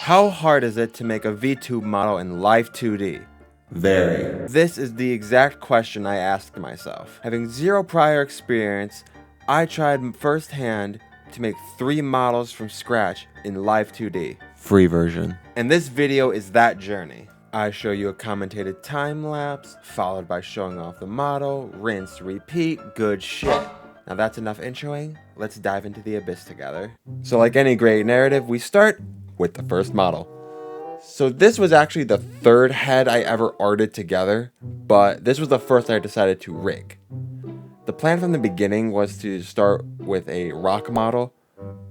How hard is it to make a VTube model in Live2D? Very. This is the exact question I asked myself. Having zero prior experience, I tried firsthand to make 3 models from scratch in Live2D. Free version. And this video is that journey. I show you a commentated time lapse, followed by showing off the model, rinse, repeat, good shit. Now that's enough introing, let's dive into the abyss together. So like any great narrative, we start with the first model. So this was actually the 3rd head I ever arted together, but this was the first I decided to rig. The plan from the beginning was to start with a rock model,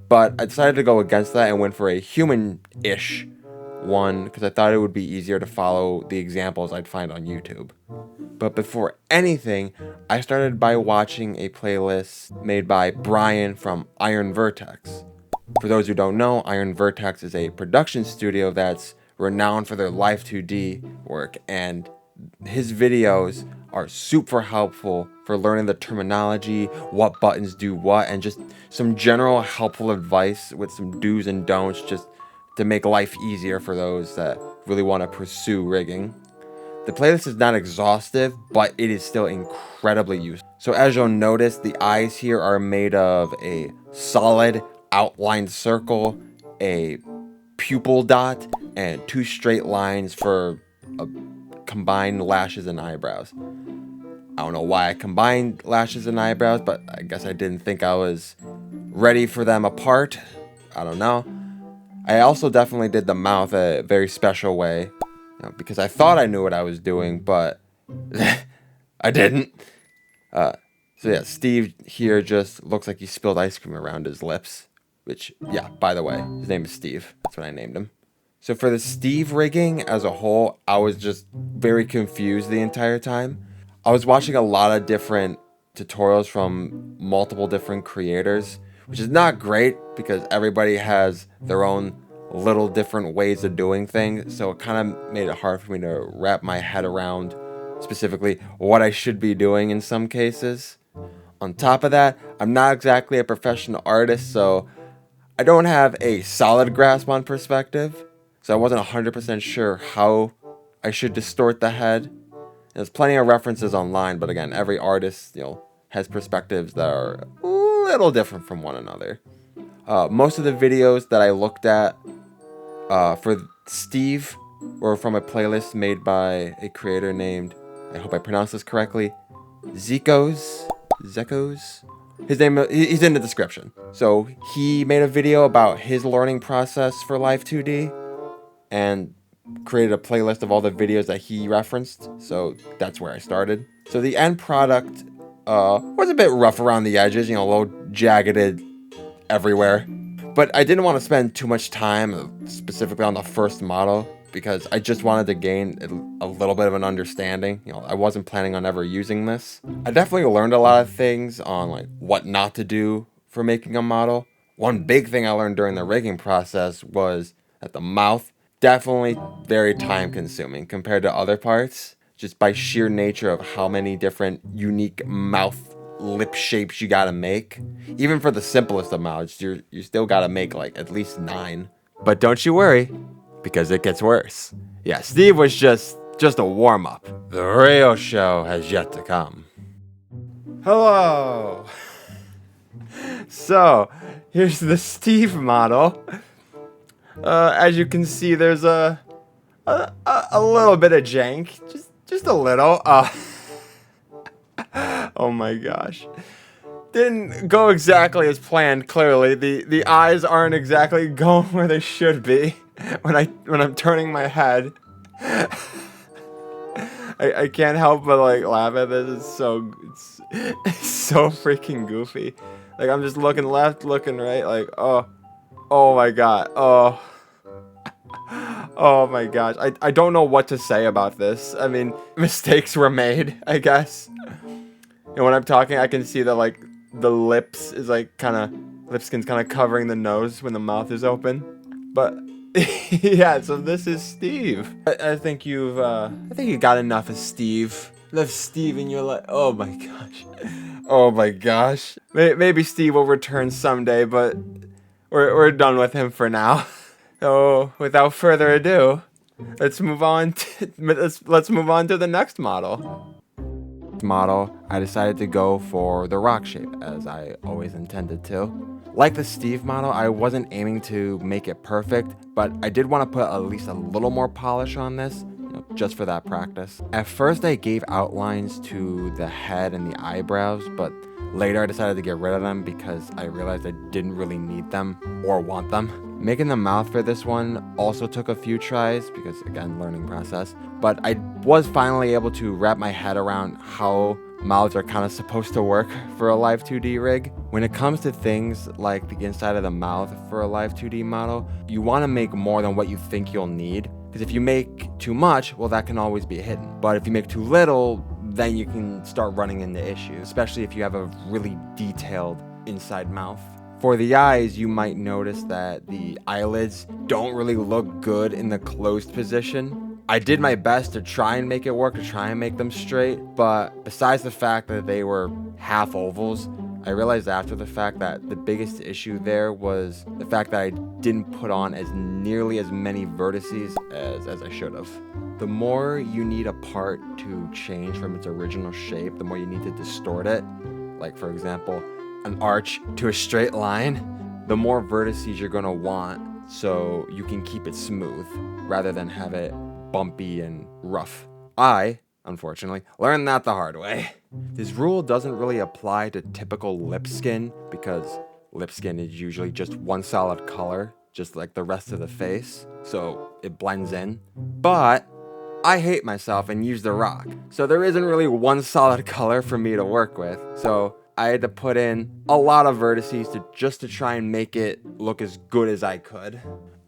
but I decided to go against that and went for a human-ish one because I thought it would be easier to follow the examples I'd find on YouTube. But before anything, I started by watching a playlist made by Brian from Iron Vertex. For those who don't know, Iron Vertex is a production studio that's renowned for their Live2D work, and his videos are super helpful for learning the terminology, what buttons do what, and just some general helpful advice with some do's and don'ts just to make life easier for those that really want to pursue rigging. The playlist is not exhaustive, but it is still incredibly useful. So as you'll notice, the eyes here are made of a solid outlined circle, a pupil dot, and 2 straight lines for combined lashes and eyebrows. I don't know why I combined lashes and eyebrows, but I guess I didn't think I was ready for them apart. I don't know. I also definitely did the mouth a very special way, because I thought I knew what I was doing, but I didn't. So yeah, Steve here just looks like he spilled ice cream around his lips. Which, yeah, by the way, his name is Steve. That's what I named him. So for the Steve rigging as a whole, I was just very confused the entire time. I was watching a lot of different tutorials from multiple different creators, which is not great because everybody has their own little different ways of doing things. So it kind of made it hard for me to wrap my head around specifically what I should be doing in some cases. On top of that, I'm not exactly a professional artist, so I don't have a solid grasp on perspective, so I wasn't 100% sure how I should distort the head. There's plenty of references online, but again, every artist, has perspectives that are a little different from one another. Most of the videos that I looked at for Steve were from a playlist made by a creator named, I hope I pronounced this correctly, Zekos. His name, he's in the description. So he made a video about his learning process for Live2D and created a playlist of all the videos that he referenced. So that's where I started. So the end product was a bit rough around the edges, a little jaggeded everywhere. But I didn't want to spend too much time specifically on the first model because I just wanted to gain a little bit of an understanding. I wasn't planning on ever using this. I definitely learned a lot of things on like what not to do for making a model. One big thing I learned during the rigging process was that the mouth definitely very time consuming compared to other parts, just by sheer nature of how many different unique mouth lip shapes you gotta make. Even for the simplest of mouths, you still gotta make like at least 9. But don't you worry, because it gets worse. Yeah, Steve was just a warm-up. The real show has yet to come. Hello! So, here's the Steve model. As you can see, there's a little bit of jank. Just a little. Oh my gosh. Didn't go exactly as planned, clearly. The eyes aren't exactly going where they should be when I'm turning my head. I can't help but like laugh at this. It's so freaking goofy. Like I'm just looking left, looking right, like oh my god. Oh my gosh. I don't know what to say about this. I mean, mistakes were made, I guess. And when I'm talking, I can see that like the lips is like lip skin's kind of covering the nose when the mouth is open. But yeah, so this is Steve. I think you got enough of Steve. Enough Steve in your life. Oh my gosh. Oh my gosh. Maybe Steve will return someday, but we're done with him for now. So without further ado, let's move on to, let's move on to the next model. I decided to go for the rock shape, as I always intended to. Like the Steve model, I wasn't aiming to make it perfect, but I did want to put at least a little more polish on this, just for that practice. At first I gave outlines to the head and the eyebrows, but later I decided to get rid of them because I realized I didn't really need them or want them. Making the mouth for this one also took a few tries because, again, learning process. But I was finally able to wrap my head around how mouths are kind of supposed to work for a Live2D rig. When it comes to things like the inside of the mouth for a Live2D model, you want to make more than what you think you'll need. Because if you make too much, well, that can always be hidden. But if you make too little, then you can start running into issues, especially if you have a really detailed inside mouth. For the eyes, you might notice that the eyelids don't really look good in the closed position. I did my best to try and make it work, to try and make them straight, but besides the fact that they were half ovals, I realized after the fact that the biggest issue there was the fact that I didn't put on as nearly as many vertices as I should have. The more you need a part to change from its original shape, the more you need to distort it. Like, for example, an arch to a straight line, the more vertices you're gonna want so you can keep it smooth rather than have it bumpy and rough. I, unfortunately, learned that the hard way. This rule doesn't really apply to typical lip skin because lip skin is usually just one solid color, just like the rest of the face, so it blends in. But I hate myself and use the rock, so there isn't really one solid color for me to work with, so I had to put in a lot of vertices to try and make it look as good as I could.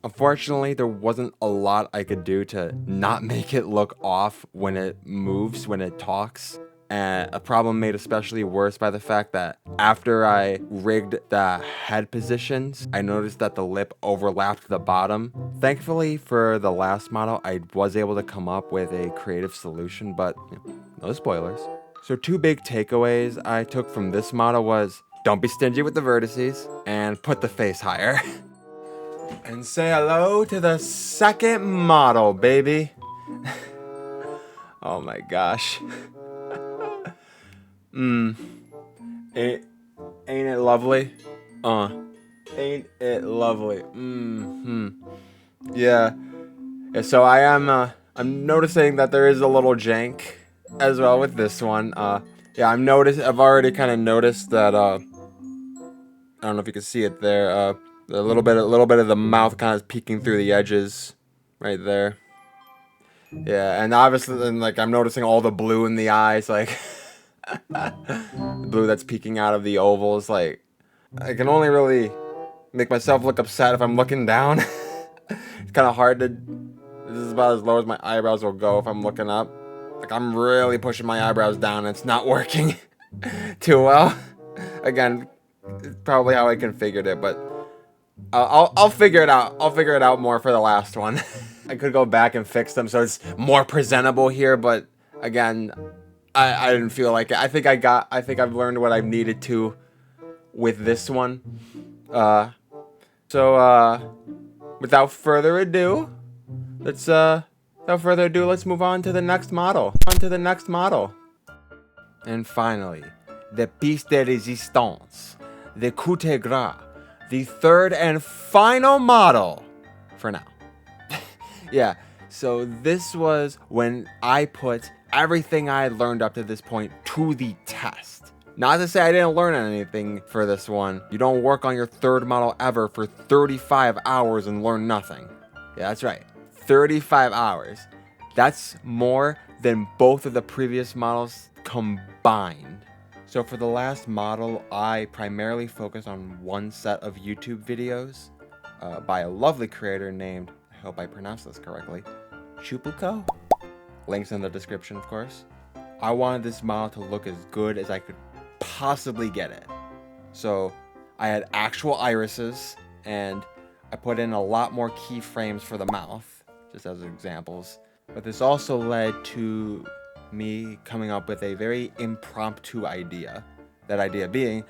Unfortunately, there wasn't a lot I could do to not make it look off when it moves, when it talks. And a problem made especially worse by the fact that after I rigged the head positions, I noticed that the lip overlapped the bottom. Thankfully for the last model, I was able to come up with a creative solution, but no spoilers. So 2 big takeaways I took from this model was, don't be stingy with the vertices, and put the face higher. And say hello to the second model, baby. Oh my gosh. Ain't it lovely? Ain't it lovely? Yeah. So I'm noticing that there is a little jank as well with this one. Yeah, I've already kind of noticed that, I don't know if you can see it there, a little bit of the mouth kind of peeking through the edges right there. Yeah, and obviously then, like, I'm noticing all the blue in the eyes, like the blue that's peeking out of the ovals. Like, I can only really make myself look upset if I'm looking down. It's kind of hard to, this is about as low as my eyebrows will go if I'm looking up. Like, I'm really pushing my eyebrows down and it's not working too well. Again, it's probably how I configured it, but I'll figure it out. I'll figure it out more for the last one. I could go back and fix them so it's more presentable here, but again, I didn't feel like it. I think I've learned what I've needed to with this one. Without further ado, let's move on to the next model. And finally, the piece de résistance, the coup de grace, the third and final model for now. Yeah, so this was when I put everything I had learned up to this point to the test. Not to say I didn't learn anything for this one. You don't work on your third model ever for 35 hours and learn nothing. Yeah, that's right. 35 hours. That's more than both of the previous models combined. So for the last model, I primarily focused on one set of YouTube videos by a lovely creator named, I hope I pronounced this correctly, Chupuko. Links in the description, of course. I wanted this model to look as good as I could possibly get it. So I had actual irises, and I put in a lot more keyframes for the mouth, just as examples. But this also led to me coming up with a very impromptu idea. That idea being,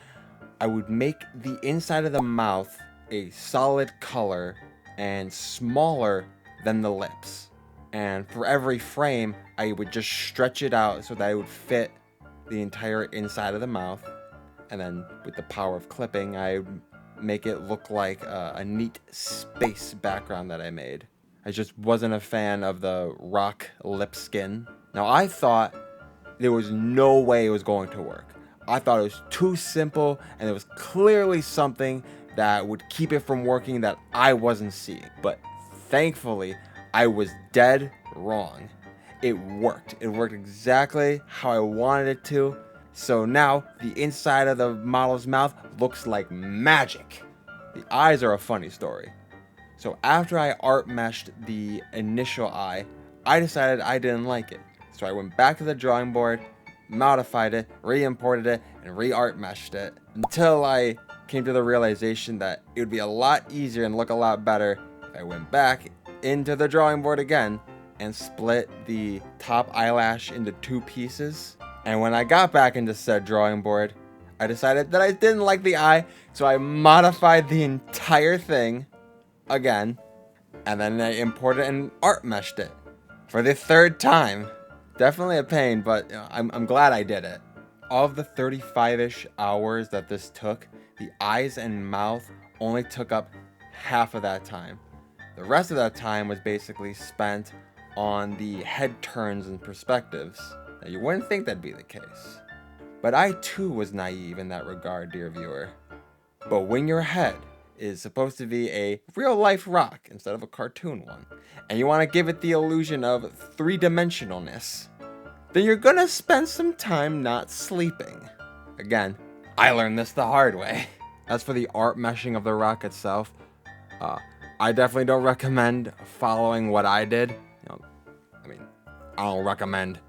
I would make the inside of the mouth a solid color and smaller than the lips. And for every frame, I would just stretch it out so that it would fit the entire inside of the mouth. And then with the power of clipping, I would make it look like a neat space background that I made. I just wasn't a fan of the rock lip skin. Now, I thought there was no way it was going to work. I thought it was too simple, and there was clearly something that would keep it from working that I wasn't seeing. But thankfully, I was dead wrong. It worked. It worked exactly how I wanted it to. So now, the inside of the model's mouth looks like magic. The eyes are a funny story. So after I art meshed the initial eye, I decided I didn't like it. So I went back to the drawing board, modified it, re-imported it, and re-art meshed it until I came to the realization that it would be a lot easier and look a lot better if I went back into the drawing board again and split the top eyelash into 2 pieces. And when I got back into said drawing board, I decided that I didn't like the eye, so I modified the entire thing again, and then I imported and art meshed it for the 3rd time. Definitely a pain, but I'm glad I did it. Of the 35-ish hours that this took, the eyes and mouth only took up half of that time. The rest of that time was basically spent on the head turns and perspectives. Now, you wouldn't think that'd be the case, but I too was naive in that regard, dear viewer. But when your head is supposed to be a real-life rock instead of a cartoon one, and you want to give it the illusion of 3-dimensionalness, then you're gonna spend some time not sleeping. Again, I learned this the hard way. As for the art meshing of the rock itself, I definitely don't recommend following what I did. I don't recommend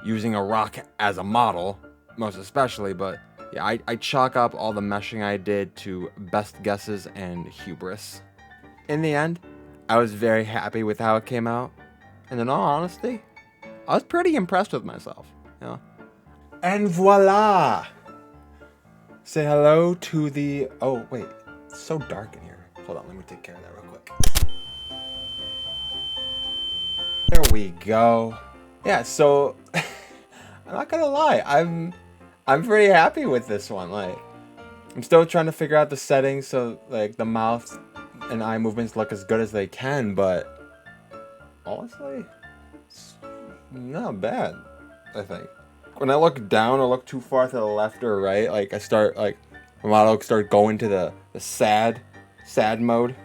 using a rock as a model, most especially, but yeah, I chalk up all the meshing I did to best guesses and hubris. In the end, I was very happy with how it came out, and in all honesty, I was pretty impressed with myself, And voila! Say hello to the... Oh, wait. It's so dark in here. Hold on, let me take care of that real quick. There we go. Yeah, so... I'm not gonna lie. I'm pretty happy with this one. Like, I'm still trying to figure out the settings so, like, the mouth and eye movements look as good as they can, but... honestly, it's not bad, I think. When I look down or look too far to the left or right, like I start, like, my model start going to the sad mode.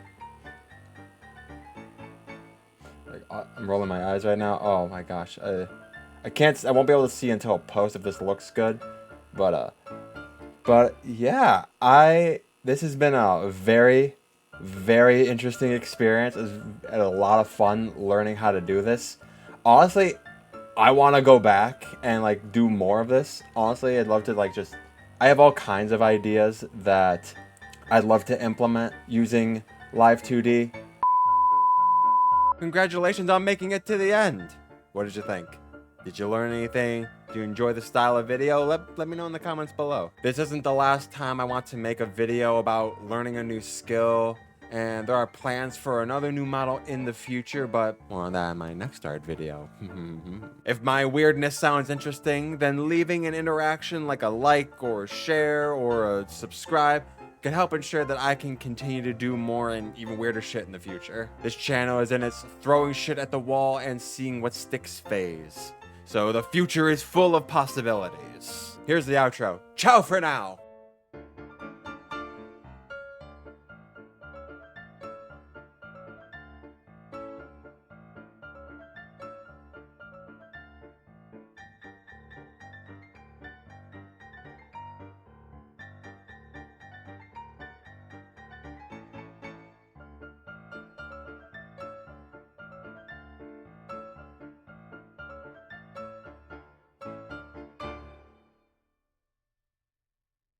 Like, I'm rolling my eyes right now. Oh my gosh, I won't be able to see until post if this looks good, but yeah, this has been a very, very interesting experience. I had a lot of fun learning how to do this. Honestly, I want to go back and, like, do more of this. Honestly, I'd love to, like, I have all kinds of ideas that I'd love to implement using Live2D. Congratulations on making it to the end. What did you think? Did you learn anything? Do you enjoy the style of video? Let me know in the comments below. This isn't the last time I want to make a video about learning a new skill. And there are plans for another new model in the future, but more on that in my next art video. If my weirdness sounds interesting, then leaving an interaction like a like or a share or a subscribe can help ensure that I can continue to do more and even weirder shit in the future. This channel is in its throwing shit at the wall and seeing what sticks phase. So the future is full of possibilities. Here's the outro. Ciao for now.